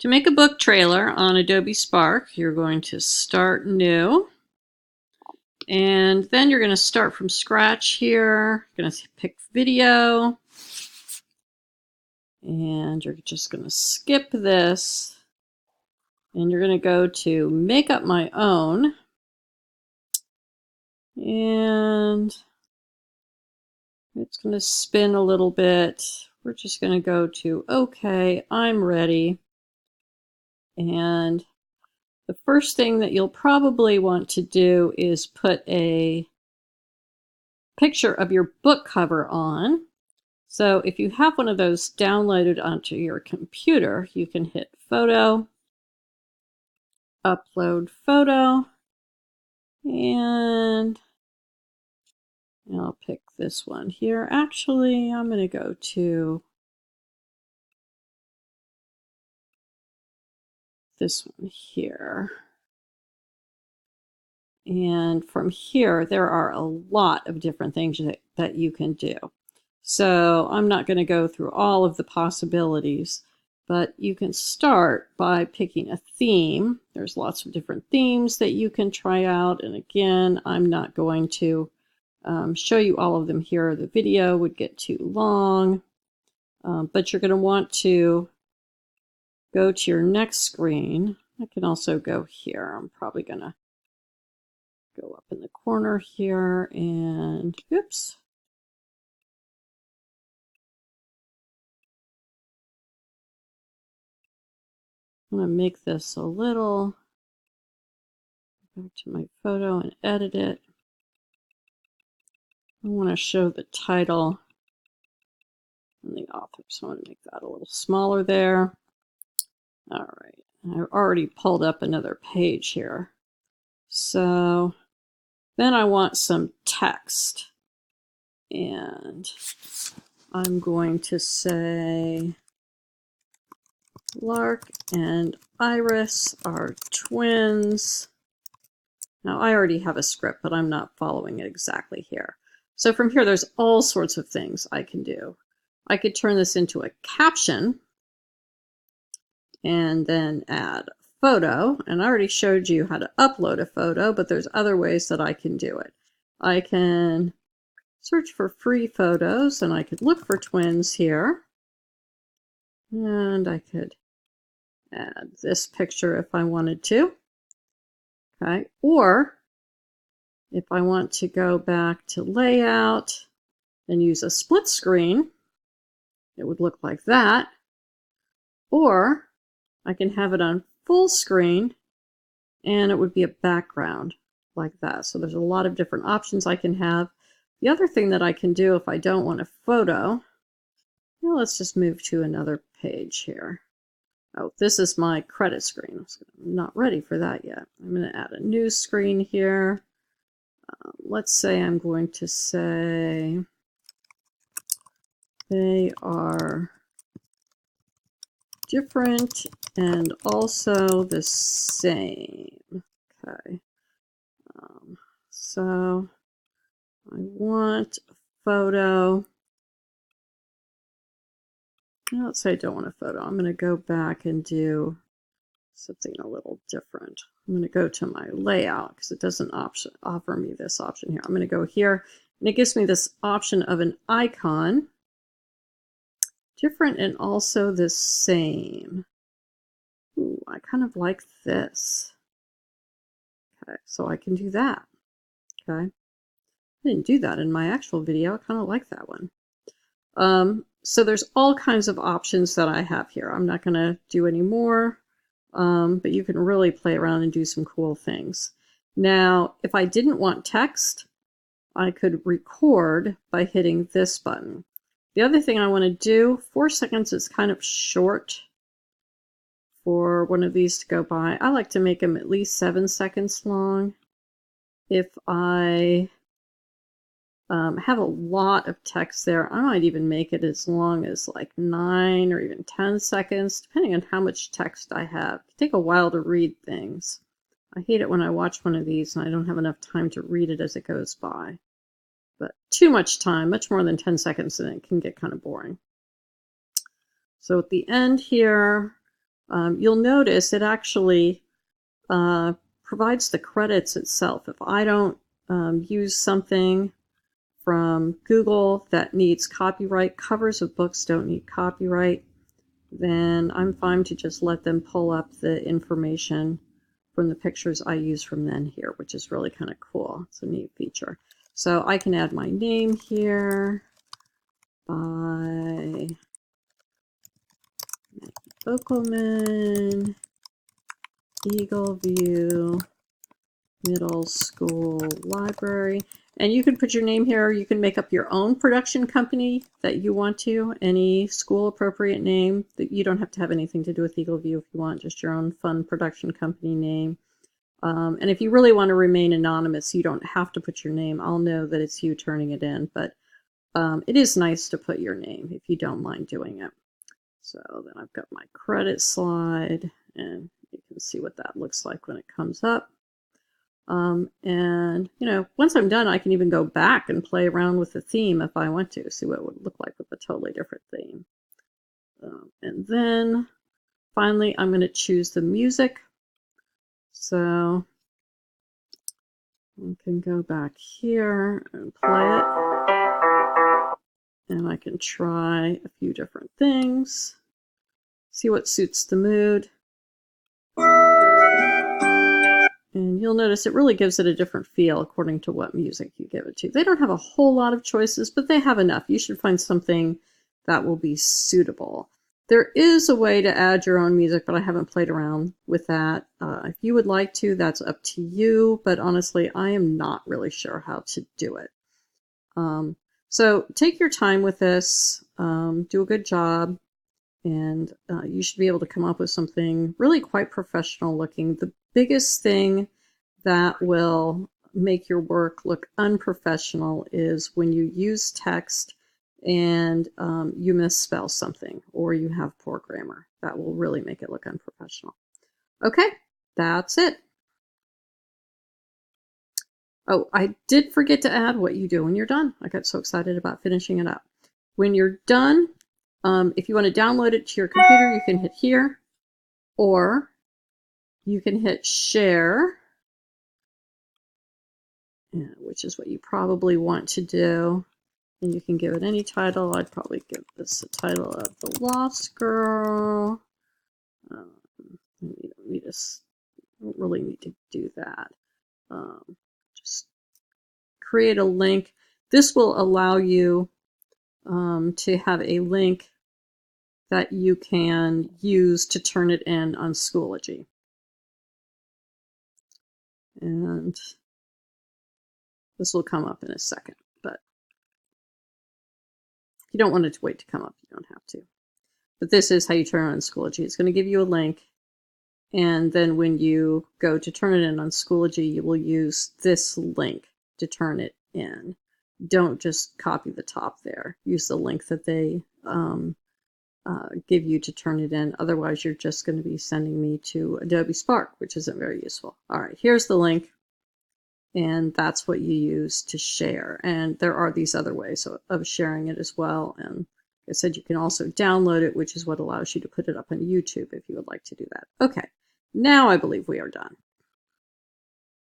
To make a book trailer on Adobe Spark, you're going to start new. And then you're going to start from scratch here. You're going to pick video. And you're just going to skip this. And you're going to go to Make Up My Own. And it's going to spin a little bit. We're just going to go to OK, I'm ready. And the first thing that you'll probably want to do is put a picture of your book cover on. So if you have one of those downloaded onto your computer, you can hit Photo, Upload Photo, and I'll pick this one here. Actually, I'm going to go to this one here. And from here, there are a lot of different things that you can do. So I'm not going to go through all of the possibilities, but you can start by picking a theme. There's lots of different themes that you can try out. And again, I'm not going to show you all of them here. The video would get too long, but you're going to want to go to your next screen. I can also go here. I'm probably going to go up in the corner here and oops. I'm going to make this a little, back to my photo and edit it. I want to show the title and the author, so I want to make that a little smaller there. All right, I've already pulled up another page here. So then I want some text. And I'm going to say Lark and Iris are twins. Now I already have a script, but I'm not following it exactly here. So from here, there's all sorts of things I can do. I could turn this into a caption and then add a photo. And I already showed you how to upload a photo, but there's other ways that I can do it. I can search for free photos, and I could look for twins here. And I could add this picture if I wanted to. Okay, or if I want to go back to layout and use a split screen, it would look like that. Or I can have it on full screen and it would be a background like that. So there's a lot of different options I can have. The other thing that I can do if I don't want a photo, well, let's just move to another page here. Oh, this is my credit screen. I'm not ready for that yet. I'm going to add a new screen here. Let's say I'm going to say they are different and also the same. Okay. So I want a photo. Let's say I don't want a photo. I'm going to go back and do something a little different. I'm going to go to my layout because it doesn't offer me this option here. I'm going to go here and it gives me this option of an icon. Different and also the same. Ooh, I kind of like this. Okay, so I can do that. Okay. I didn't do that in my actual video. I kind of like that one. So there's all kinds of options that I have here. I'm not going to do any more, but you can really play around and do some cool things. Now, if I didn't want text, I could record by hitting this button. The other thing I want to do, 4 seconds is kind of short for one of these to go by. I like to make them at least 7 seconds long. If I have a lot of text there, I might even make it as long as like 9 or even 10 seconds, depending on how much text I have. It can take a while to read things. I hate it when I watch one of these and I don't have enough time to read it as it goes by. But too much time, much more than 10 seconds, and it can get kind of boring. So at the end here, you'll notice it actually provides the credits itself. If I don't use something from Google that needs copyright, covers of books don't need copyright, then I'm fine to just let them pull up the information from the pictures I use from then here, which is really kind of cool. It's a neat feature. So I can add my name here by Bokelman, Eagle View Middle School Library. And you can put your name here. You can make up your own production company that you want to, any school appropriate name. That you don't have to have anything to do with Eagle View if you want, just your own fun production company name. And if you really want to remain anonymous, you don't have to put your name. I'll know that it's you turning it in, but it is nice to put your name if you don't mind doing it. So then I've got my credit slide, and you can see what that looks like when it comes up. And, you know, once I'm done, I can even go back and play around with the theme if I want to, see what it would look like with a totally different theme. And then finally, I'm going to choose the music. So I can go back here and play it. And I can try a few different things, see what suits the mood. And you'll notice it really gives it a different feel according to what music you give it to. They don't have a whole lot of choices, but they have enough. You should find something that will be suitable. There is a way to add your own music, but I haven't played around with that. If you would like to, that's up to you. But honestly, I am not really sure how to do it. So take your time with this, do a good job, and you should be able to come up with something really quite professional looking. The biggest thing that will make your work look unprofessional is when you use text and you misspell something or you have poor grammar. That will really make it look unprofessional. Okay, that's it. Oh, I did forget to add what you do when you're done. I got so excited about finishing it up. When you're done, if you want to download it to your computer, you can hit here, or you can hit share, which is what you probably want to do. And you can give it any title. I'd probably give this the title of The Lost Girl. You don't really need to do that. Just create a link. This will allow you to have a link that you can use to turn it in on Schoology. And this will come up in a second, but if you don't want it to wait to come up, you don't have to. But this is how you turn it on Schoology. It's going to give you a link, and then when you go to turn it in on Schoology, you will use this link to turn it in. Don't just copy the top there. Use the link that they give you to turn it in. Otherwise, you're just going to be sending me to Adobe Spark, which isn't very useful. All right, here's the link, and that's what you use to share. And there are these other ways of sharing it as well. And like I said, you can also download it, which is what allows you to put it up on YouTube if you would like to do that. Okay, now I believe we are done.